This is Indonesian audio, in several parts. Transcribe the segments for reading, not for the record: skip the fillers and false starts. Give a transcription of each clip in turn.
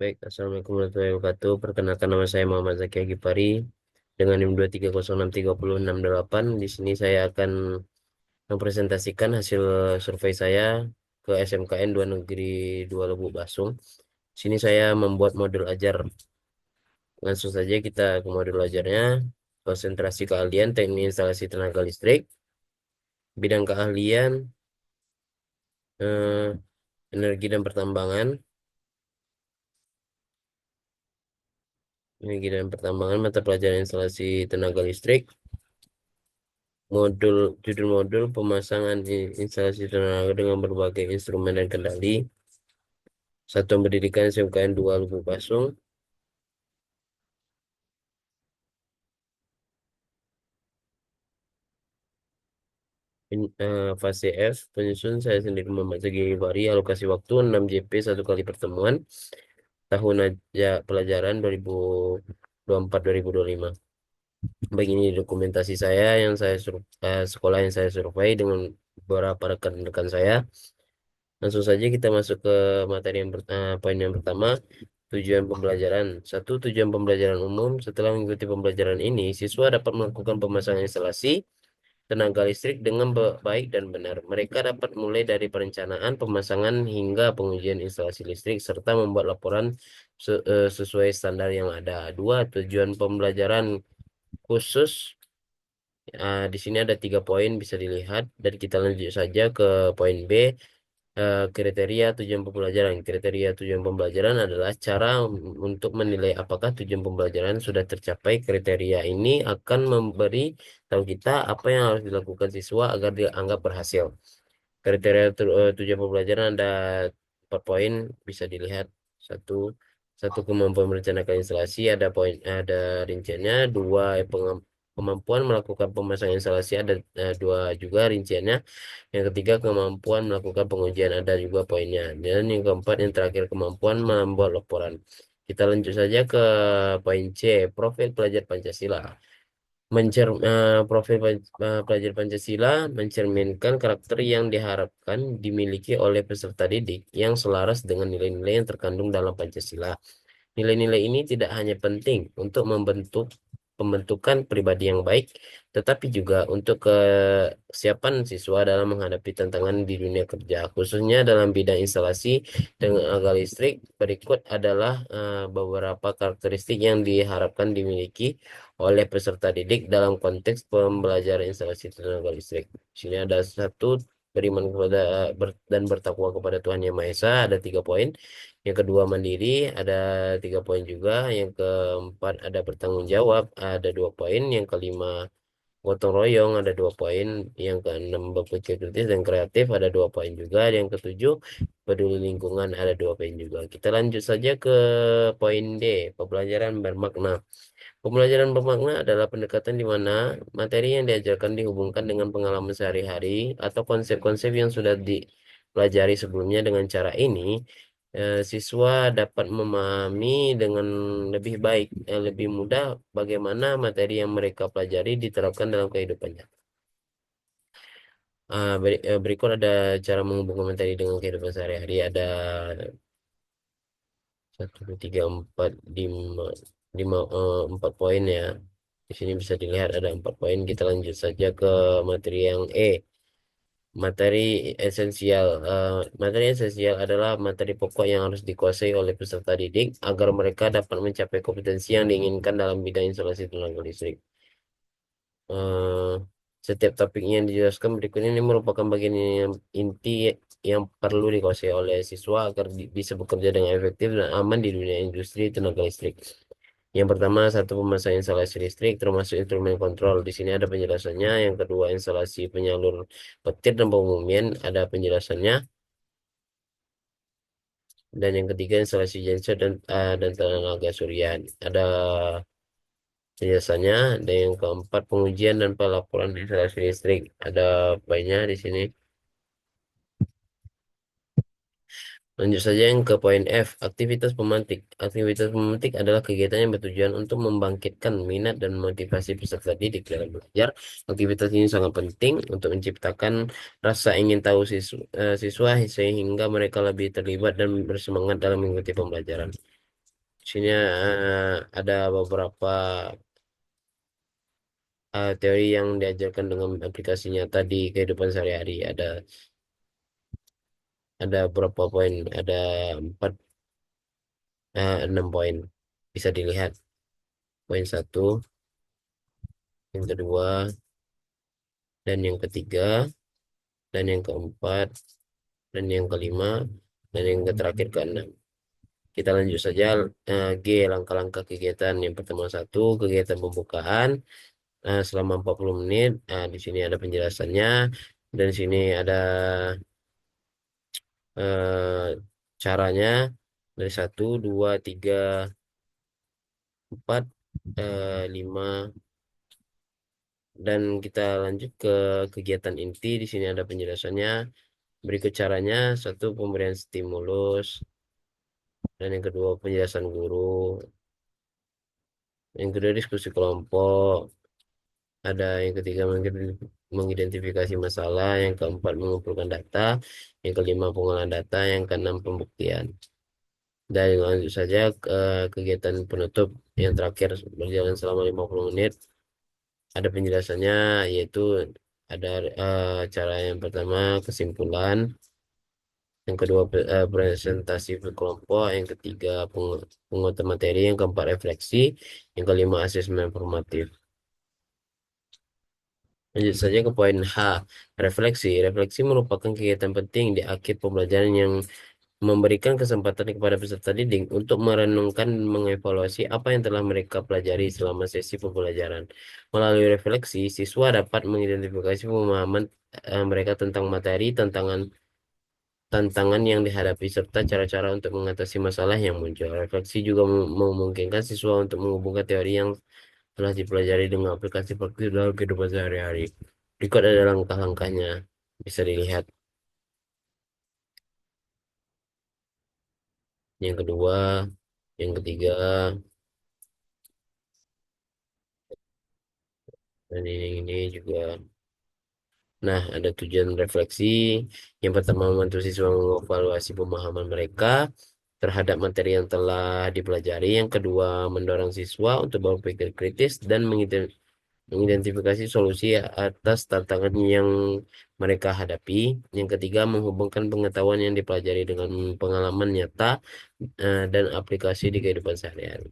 Baik, Assalamualaikum warahmatullahi wabarakatuh. Perkenalkan nama saya Muhammad Zaki Agipari dengan NIM 230630668. Di sini saya akan mempresentasikan hasil survei saya ke SMKN 2 Negeri 2 Lubuk Basung. Di sini saya membuat modul ajar. Langsung saja kita ke modul ajarnya. Konsentrasi keahlian teknik instalasi tenaga listrik, bidang keahlian eh, energi dan pertambangan. Energi dan pertambangan mata pelajaran instalasi tenaga listrik. Judul modul pemasangan instalasi tenaga dengan berbagai instrumen dan kendali. Satuan Pendidikan SMKN 2 Lubuk Basung. Fase F penyusun saya sendiri Muhammad Zaki Bari. Alokasi waktu 6 JP satu kali pertemuan. Tahun aja pelajaran 2024-2025. Begini dokumentasi saya yang sekolah yang saya survei dengan beberapa rekan-rekan saya. Langsung saja kita masuk ke materi poin yang pertama. Tujuan pembelajaran. Satu, tujuan pembelajaran umum. Setelah mengikuti pembelajaran ini, siswa dapat melakukan pemasangan instalasi tenaga listrik dengan baik dan benar. Mereka dapat mulai dari perencanaan, pemasangan, hingga pengujian instalasi listrik, serta membuat laporan sesuai standar yang ada. Dua, tujuan pembelajaran khusus. Di sini ada 3 poin bisa dilihat, dan kita lanjut saja ke poin B. Kriteria tujuan pembelajaran. Kriteria tujuan pembelajaran adalah cara untuk menilai apakah tujuan pembelajaran sudah tercapai. Kriteria ini akan memberi tahu kita apa yang harus dilakukan siswa agar dianggap berhasil. Kriteria tujuan pembelajaran ada 4 poin bisa dilihat. Satu, satu kemampuan merencanakan instalasi ada rinciannya. Dua, kemampuan melakukan pemasangan instalasi ada dua juga rinciannya. Yang ketiga, kemampuan melakukan pengujian ada juga poinnya. Dan yang keempat, yang terakhir, kemampuan membuat laporan. Kita lanjut saja ke poin C, profil pelajar Pancasila. Profil pelajar Pancasila mencerminkan karakter yang diharapkan dimiliki oleh peserta didik yang selaras dengan nilai-nilai yang terkandung dalam Pancasila. Nilai-nilai ini tidak hanya penting untuk pembentukan pribadi yang baik, tetapi juga untuk kesiapan siswa dalam menghadapi tantangan di dunia kerja, khususnya dalam bidang instalasi tenaga listrik. Berikut adalah beberapa karakteristik yang diharapkan dimiliki oleh peserta didik dalam konteks pembelajaran instalasi tenaga listrik. Di sini ada satu, beriman dan bertakwa kepada Tuhan Yang Maha Esa, ada 3 poin. Yang kedua, mandiri, ada 3 poin juga. Yang keempat, ada bertanggung jawab, ada 2 poin. Yang kelima, gotong royong, ada 2 poin. Yang keenam, berpikir kritis dan kreatif, ada 2 poin juga. Yang ketujuh, peduli lingkungan, ada 2 poin juga. Kita lanjut saja ke poin D, pembelajaran bermakna. Pembelajaran bermakna adalah pendekatan di mana materi yang diajarkan dihubungkan dengan pengalaman sehari-hari atau konsep-konsep yang sudah dipelajari sebelumnya. Dengan cara ini, siswa dapat memahami dengan lebih baik, lebih mudah bagaimana materi yang mereka pelajari diterapkan dalam kehidupannya. Berikut ada cara menghubungkan materi dengan kehidupan sehari-hari. Ada satu, dua, tiga, empat, lima, 4 poin ya. Di sini bisa dilihat ada 4 poin. Kita lanjut saja ke materi yang E. Materi esensial. Materi esensial adalah materi pokok yang harus dikuasai oleh peserta didik agar mereka dapat mencapai kompetensi yang diinginkan dalam bidang instalasi tenaga listrik. Eh, Setiap topiknya yang dijelaskan berikut ini merupakan bagian yang inti yang perlu dikuasai oleh siswa agar bisa bekerja dengan efektif dan aman di dunia industri tenaga listrik. Yang pertama, satu, pemasangan instalasi listrik termasuk instrumen kontrol. Di sini ada penjelasannya. Yang kedua, instalasi penyalur petir dan pengumian, ada penjelasannya. Dan yang ketiga, instalasi genset dan tenaga surya, ada penjelasannya. Dan yang keempat, pengujian dan pelaporan instalasi listrik, ada poinnya di sini. Lanjut saja yang ke poin F, aktivitas pemantik. Aktivitas pemantik adalah kegiatan yang bertujuan untuk membangkitkan minat dan motivasi peserta didik dalam belajar. Aktivitas ini sangat penting untuk menciptakan rasa ingin tahu siswa sehingga mereka lebih terlibat dan bersemangat dalam mengikuti pembelajaran. Di sini ada beberapa teori yang diajarkan dengan aplikasi nyata di kehidupan sehari-hari. Ada berapa poin? Ada empat, 6 poin. Bisa dilihat. Poin satu, yang kedua, dan yang ketiga, dan yang keempat, dan yang kelima, dan yang terakhir keenam. Kita lanjut saja. G, langkah-langkah kegiatan. Yang pertama satu, kegiatan pembukaan selama 40 menit. Di sini ada penjelasannya. Dan di sini ada eh, caranya dari satu, dua, tiga, empat, lima, dan kita lanjut ke kegiatan inti. Di sini ada penjelasannya. Berikut caranya: satu, pemberian stimulus, dan yang kedua penjelasan guru, yang kedua diskusi kelompok, ada yang ketiga mengidentifikasi masalah, yang keempat mengumpulkan data, yang kelima pengolahan data, yang keenam pembuktian. Dan lanjut saja ke kegiatan penutup yang terakhir, berjalan selama 50 menit. Ada penjelasannya, yaitu ada cara yang pertama kesimpulan, yang kedua presentasi kelompok, yang ketiga penguatan materi, yang keempat refleksi, yang kelima asesmen formatif. Lanjut saja ke poin H, refleksi. Refleksi merupakan kegiatan penting di akhir pembelajaran yang memberikan kesempatan kepada peserta didik untuk merenungkan dan mengevaluasi apa yang telah mereka pelajari selama sesi pembelajaran. Melalui refleksi, siswa dapat mengidentifikasi pemahaman mereka tentang materi, tantangan yang dihadapi, serta cara-cara untuk mengatasi masalah yang muncul. Refleksi juga memungkinkan siswa untuk menghubungkan teori yang telah dipelajari dengan aplikasi praktis dalam kehidupan sehari-hari. Berikut ada langkah-langkahnya. Bisa dilihat. Yang kedua, yang ketiga, dan ini juga. Nah, ada tujuan refleksi. Yang pertama, membantu siswa mengevaluasi pemahaman mereka terhadap materi yang telah dipelajari. Yang kedua, mendorong siswa untuk berpikir kritis dan mengidentifikasi solusi atas tantangan yang mereka hadapi. Yang ketiga, menghubungkan pengetahuan yang dipelajari dengan pengalaman nyata dan aplikasi di kehidupan sehari-hari.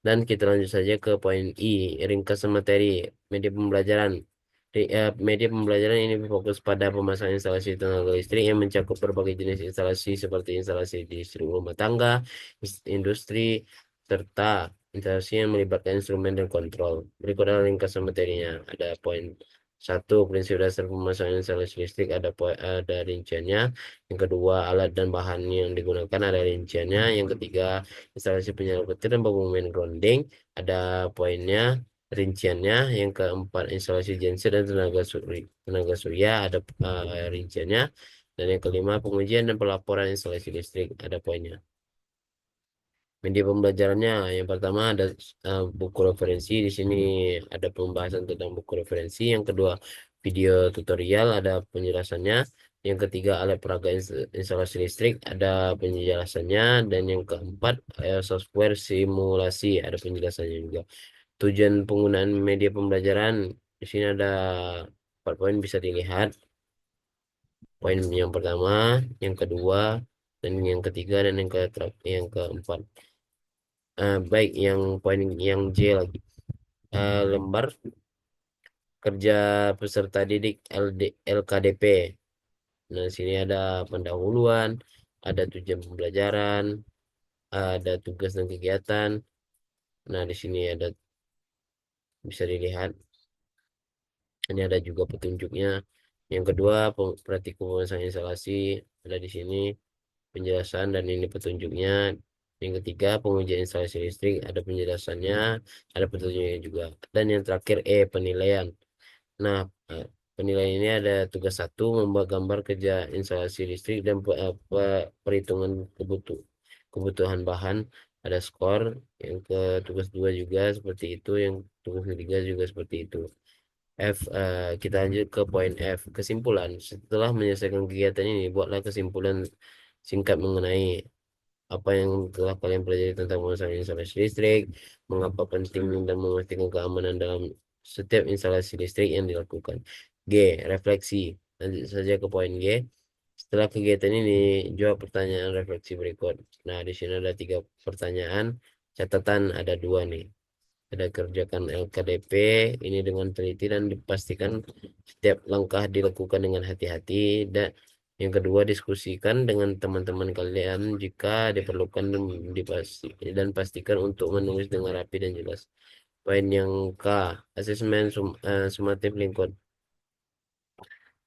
Dan kita lanjut saja ke poin I, ringkasan materi, media pembelajaran. Media pembelajaran ini berfokus pada pemasangan instalasi tenaga listrik yang mencakup berbagai jenis instalasi seperti instalasi di listrik rumah tangga, industri, serta instalasi yang melibatkan instrumen dan kontrol. Berikut adalah ringkasan materinya. Ada poin satu, prinsip dasar pemasangan instalasi listrik, ada rinciannya. Yang kedua, alat dan bahan yang digunakan, ada rinciannya. Yang ketiga, instalasi penyalur petir dan pemain grounding, ada poinnya, rinciannya. Yang keempat, instalasi genset dan tenaga surya, ada rinciannya. Dan yang kelima, pengujian dan pelaporan instalasi listrik, ada poinnya. Media pembelajarannya, yang pertama ada buku referensi. Di sini ada pembahasan tentang buku referensi. Yang kedua, video tutorial, ada penjelasannya. Yang ketiga, alat peraga instalasi listrik, ada penjelasannya. Dan yang keempat, software simulasi, ada penjelasannya juga. Tujuan penggunaan media pembelajaran, di sini ada 4 poin, bisa dilihat. Poin yang pertama, yang kedua, dan yang ketiga, dan yang keempat. Baik, yang poin yang J lagi. Lembar kerja peserta didik LKDP. Nah, di sini ada pendahuluan, ada tujuan pembelajaran, ada tugas dan kegiatan. Nah, di sini ada, bisa dilihat. Ini ada juga petunjuknya. Yang kedua, praktikum pemasangan instalasi, ada di sini penjelasan dan ini petunjuknya. Yang ketiga, pengujian instalasi listrik, ada penjelasannya, ada petunjuknya juga. Dan yang terakhir, penilaian. Nah, eh, penilaian ini ada tugas satu, membuat gambar kerja instalasi listrik dan perhitungan kebutuhan bahan. Ada skor. Yang ke tugas dua juga seperti itu. Yang tugas ketiga juga seperti itu. Kita lanjut ke poin F, kesimpulan. Setelah menyelesaikan kegiatan ini, buatlah kesimpulan singkat mengenai. apa yang telah kalian pelajari tentang pemasangan instalasi listrik, mengapa penting dan memastikan keamanan dalam setiap instalasi listrik yang dilakukan. G. Refleksi. Lanjut saja ke poin G. Setelah kegiatan ini, jawab pertanyaan refleksi berikut. Nah, di sini ada 3 pertanyaan. Catatan ada 2 nih. Ada kerjakan LKDP ini dengan teliti dan dipastikan setiap langkah dilakukan dengan hati-hati. Dan yang kedua, diskusikan dengan teman-teman kalian jika diperlukan dan pastikan untuk menulis dengan rapi dan jelas. Poin yang K, asesmen sumatif lingkup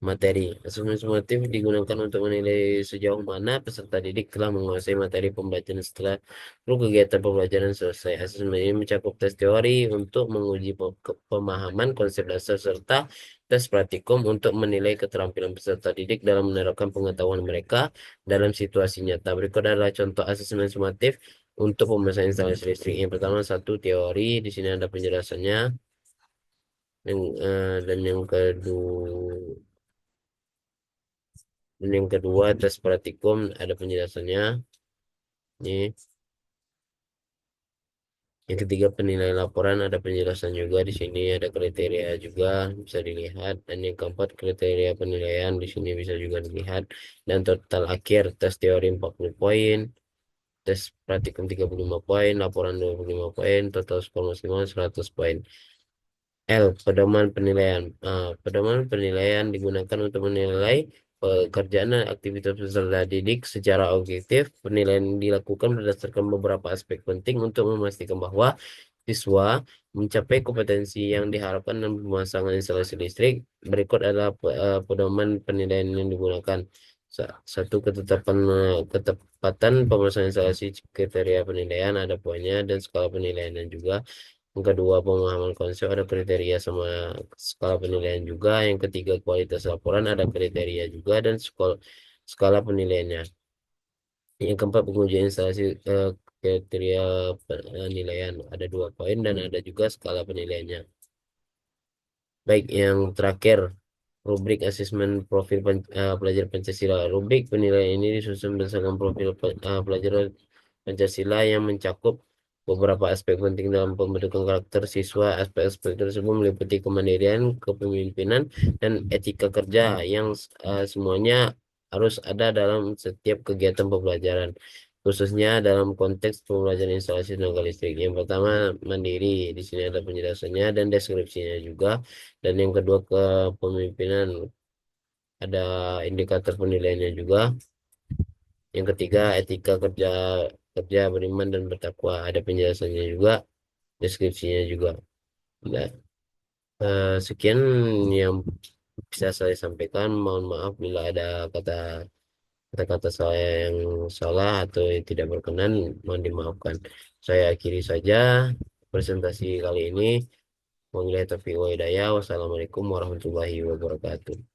materi. Asesmen sumatif digunakan untuk menilai sejauh mana peserta didik telah menguasai materi pembelajaran setelah seluruh kegiatan pembelajaran selesai. Asesmen ini mencakup tes teori untuk menguji pemahaman konsep dasar serta tes praktikum untuk menilai keterampilan peserta didik dalam menerapkan pengetahuan mereka dalam situasi nyata. Berikut adalah contoh asesmen sumatif untuk pemeriksaan instalasi listrik. Yang pertama, satu teori. Di sini ada penjelasannya. Dan yang kedua, tes praktikum ada penjelasannya. Ini. Yang ketiga, penilaian laporan ada penjelasan juga di sini, ada kriteria juga bisa dilihat. Dan yang keempat, kriteria penilaian di sini bisa juga dilihat. Dan total akhir tes teori 40 poin, tes praktikum 35 poin, laporan 25 poin, total skor maksimal 100 poin. L. Pedoman penilaian. Pedoman penilaian digunakan untuk menilai pekerjaan dan aktivitas peserta didik secara objektif. Penilaian dilakukan berdasarkan beberapa aspek penting untuk memastikan bahwa siswa mencapai kompetensi yang diharapkan dalam pemasangan instalasi listrik. Berikut adalah pedoman penilaian yang digunakan. Satu, ketepatan pemasangan instalasi, kriteria penilaian ada poinnya dan skala penilaian dan juga. Yang kedua, pemahaman konsep ada kriteria sama skala penilaian juga. Yang ketiga, kualitas laporan ada kriteria juga dan skala penilaiannya. Yang keempat, pengujian instalasi kriteria penilaian ada 2 poin dan ada juga skala penilaiannya. Baik, yang terakhir, rubrik asesmen profil pelajar Pancasila. Rubrik penilaian ini disusun berdasarkan profil pelajar Pancasila yang mencakup beberapa aspek penting dalam pembentukan karakter siswa. Aspek-aspek tersebut meliputi kemandirian, kepemimpinan, dan etika kerja yang semuanya harus ada dalam setiap kegiatan pembelajaran, khususnya dalam konteks pembelajaran instalasi tenaga listrik. Yang pertama, mandiri. Di sini ada penjelasannya dan deskripsinya juga. Dan yang kedua, kepemimpinan. Ada indikator penilaiannya juga. Yang ketiga, etika kerja kerja beriman dan bertakwa. Ada penjelasannya juga, deskripsinya juga. Nah, sekian yang bisa saya sampaikan. Mohon maaf bila ada kata-kata saya yang salah atau yang tidak berkenan, mohon dimaafkan. Saya akhiri saja presentasi kali ini. Wabillahi taufiq wa hidayah. Wassalamualaikum warahmatullahi wabarakatuh.